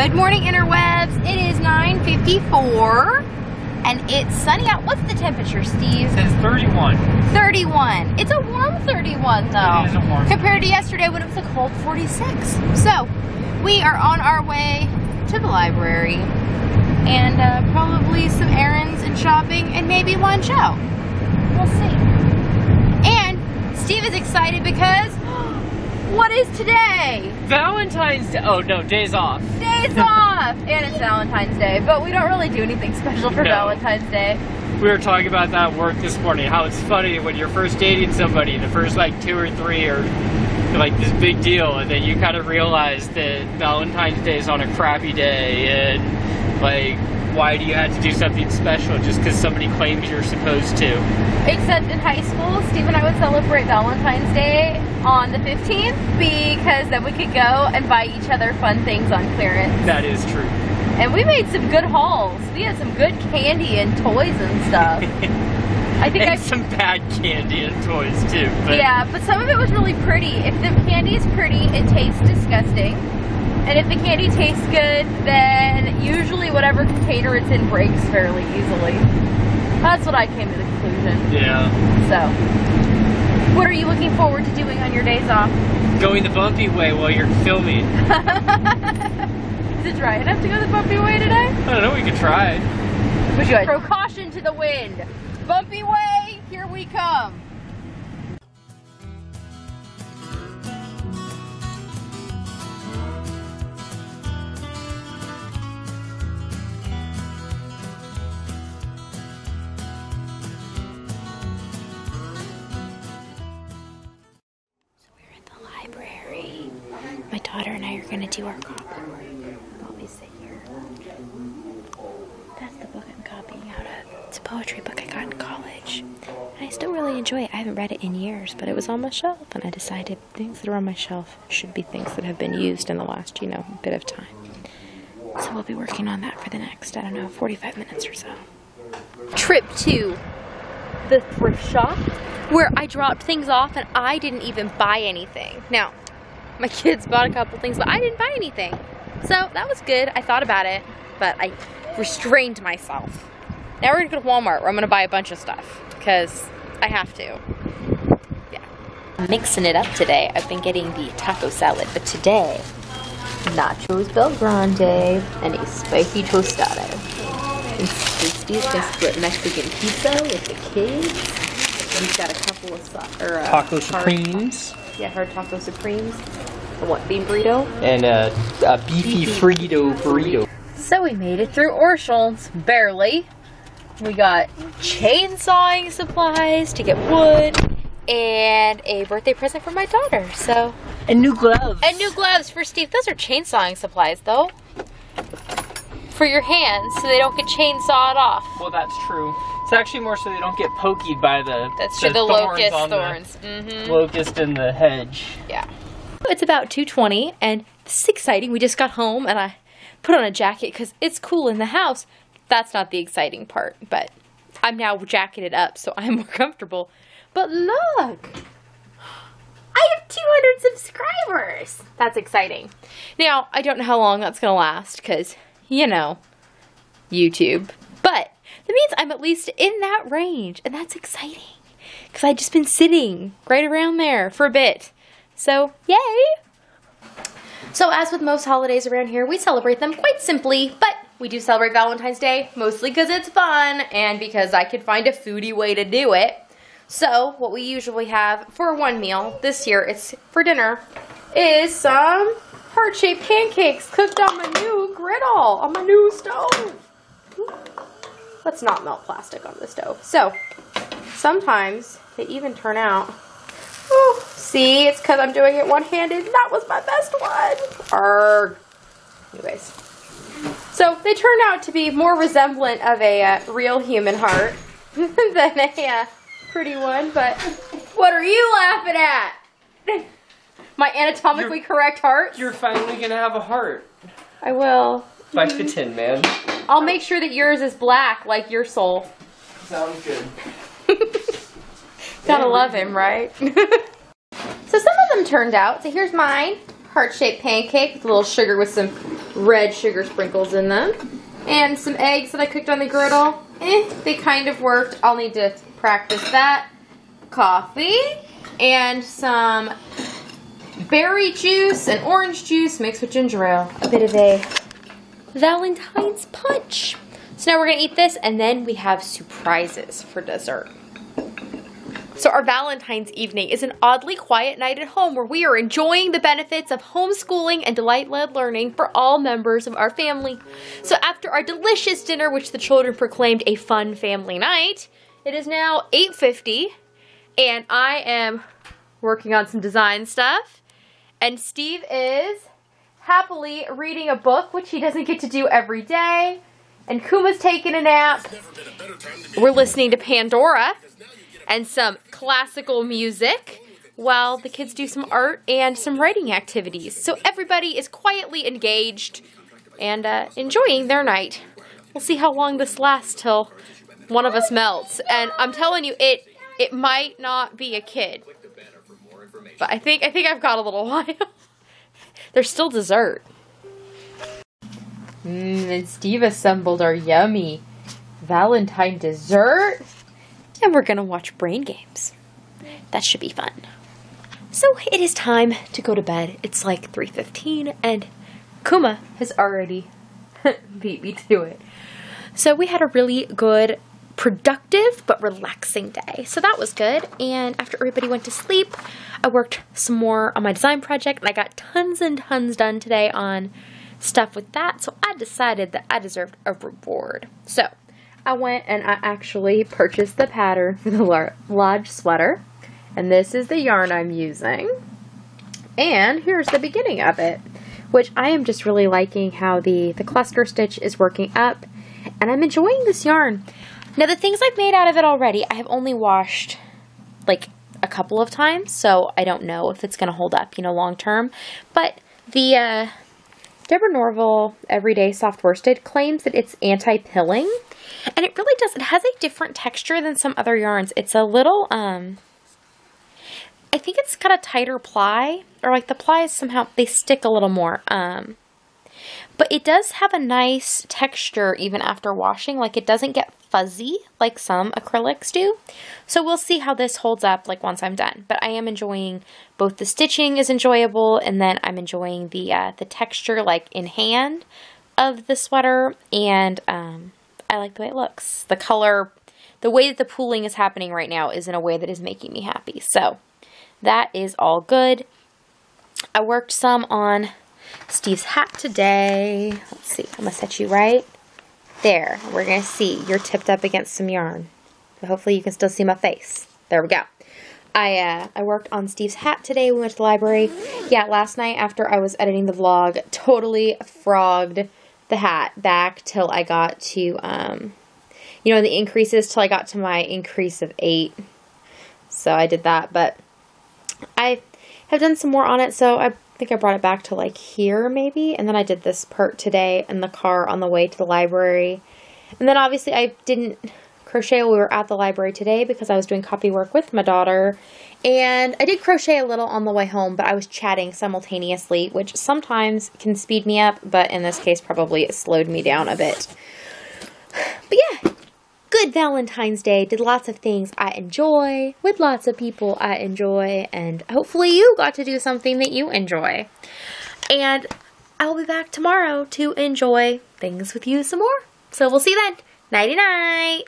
Good morning, interwebs. It is 9:54 and it's sunny out. What's the temperature, Steve? It says 31. 31. It's a warm 31 though. It is a warm. Compared to yesterday when it was a cold 46. So, we are on our way to the library and probably some errands and shopping and maybe lunch out. We'll see. And Steve is excited because what is today? Valentine's Day. Oh no, days off. Days off! And it's Valentine's Day, but we don't really do anything special for Valentine's Day. We were talking about that at work this morning, how it's funny when you're first dating somebody, the first like 2 or 3 are like this big deal, and then you kind of realize that Valentine's Day is on a crappy day, and like, why do you have to do something special just because somebody claims you're supposed to? Except in high school, Steve and I would celebrate Valentine's Day on the 15th because then we could go and buy each other fun things on clearance. That is true. And we made some good hauls. We had some good candy and toys and stuff. I think and some bad candy and toys too. But yeah, but some of it was really pretty. If the candy is pretty, it tastes disgusting. And if the candy tastes good, then usually whatever container it's in breaks fairly easily. That's what I came to the conclusion. Yeah. So, what are you looking forward to doing on your days off? Going the bumpy way while you're filming. Is it dry enough to go the bumpy way today? I don't know, we could try. We should. Throw caution to the wind. Bumpy way, here we come. Library. My daughter and I are going to do our copy work. I'll be sit here. That's the book I'm copying out of. It's a poetry book I got in college. And I still really enjoy it. I haven't read it in years, but it was on my shelf. And I decided things that are on my shelf should be things that have been used in the last, bit of time. So we'll be working on that for the next, 45 minutes or so. Trip to the thrift shop, where I dropped things off and I didn't even buy anything. Now, my kids bought a couple things, but I didn't buy anything. So that was good. I thought about it, but I restrained myself. Now we're gonna go to Walmart where I'm gonna buy a bunch of stuff because I have to. Yeah. Mixing it up today. I've been getting the taco salad, but today, nachos Bel Grande and a spicy tostada. And Steve's gonna split Mexican pizza with the kids. We've got a couple of Taco Supremes. Yeah, hard taco Supremes. And what, bean burrito? And a beefy Frito burrito. So we made it through Orscheln's, barely. We got chainsawing supplies to get wood, and a birthday present for my daughter, so. And new gloves. And new gloves for Steve. Those are chainsawing supplies, though. For your hands, so they don't get chainsawed off. Well, that's true. It's actually more so they don't get pokeyed by the locust thorns. Locust in the hedge. Yeah. It's about 2:20 and this is exciting. We just got home and I put on a jacket because it's cool in the house. That's not the exciting part, but I'm now jacketed up so I'm more comfortable. But look! I have 200 subscribers! That's exciting. Now, I don't know how long that's going to last because, YouTube. But that means I'm at least in that range, and that's exciting because I've just been sitting right around there for a bit. So, yay! So, as with most holidays around here, we celebrate them quite simply, but we do celebrate Valentine's Day mostly because it's fun and because I could find a foodie way to do it. So, what we usually have for one meal, this year it's for dinner, is some heart-shaped pancakes cooked on my new griddle, on my new stove. Let's not melt plastic on the stove. So, sometimes they even turn out. Oh, see, it's because I'm doing it one-handed. That was my best one. Arrgh. Anyways. So, they turn out to be more resemblant of a real human heart than a pretty one. But what are you laughing at? My anatomically correct heart? You're finally going to have a heart. I will. Bite the tin, man. I'll make sure that yours is black like your soul. Sounds good. Gotta love him, right? So some of them turned out. So here's mine. Heart-shaped pancake with a little sugar with some red sugar sprinkles in them. And some eggs that I cooked on the griddle. They kind of worked. I'll need to practice that. Coffee. And some berry juice and orange juice mixed with ginger ale. A bit of a Valentine's punch. So now we're going to eat this, and then we have surprises for dessert. So our Valentine's evening is an oddly quiet night at home where we are enjoying the benefits of homeschooling and delight-led learning for all members of our family. So after our delicious dinner, which the children proclaimed a fun family night, it is now 8:50, and I am working on some design stuff, and Steve is happily reading a book, which he doesn't get to do every day, and Kuma's taking a nap. We're listening to Pandora and some classical music while the kids do some art and some writing activities. So everybody is quietly engaged and enjoying their night. We'll see how long this lasts till one of us melts. And I'm telling you, it might not be a kid, but I think I've got a little while. There's still dessert. And Steve assembled our yummy Valentine dessert. And we're going to watch Brain Games. That should be fun. So it is time to go to bed. It's like 3:15 and Kuma has already beat me to it. So we had a really good, productive, but relaxing day. So that was good. And after everybody went to sleep, I worked some more on my design project. And I got tons and tons done today on stuff with that. So I decided that I deserved a reward. So I went and I actually purchased the pattern for the lodge sweater. And this is the yarn I'm using. And here's the beginning of it, which I am just really liking how the cluster stitch is working up. And I'm enjoying this yarn. Now the things I've made out of it already, I have only washed like a couple of times. So I don't know if it's going to hold up, long term. But the Deborah Norville Everyday Soft Worsted claims that it's anti-pilling. And it really does. It has a different texture than some other yarns. It's a little, I think it's got a tighter ply. Or like the plies somehow, they stick a little more. But it does have a nice texture even after washing. Like it doesn't get fuzzy like some acrylics do. So we'll see how this holds up like once I'm done. But I am enjoying both the stitching is enjoyable. And then I'm enjoying the texture like in hand of the sweater. And I like the way it looks. The color, the way that the pooling is happening right now is in a way that is making me happy. So that is all good. I worked some on Steve's hat today. Let's see. I'm going to set you right there. We're going to see. You're tipped up against some yarn. So hopefully you can still see my face. There we go. I worked on Steve's hat today. We went to the library. Yeah, last night after I was editing the vlog, totally frogged the hat back till I got to, the increases till I got to my increase of 8. So I did that, but I have done some more on it. So I think I brought it back to like here maybe. And then I did this part today in the car on the way to the library. And then obviously I didn't crochet while we were at the library today because I was doing copy work with my daughter. And I did crochet a little on the way home, but I was chatting simultaneously, which sometimes can speed me up, but in this case probably it slowed me down a bit. But yeah, good Valentine's Day. Did lots of things I enjoy, with lots of people I enjoy, and hopefully you got to do something that you enjoy. And I'll be back tomorrow to enjoy things with you some more. So we'll see you then. Nighty-night.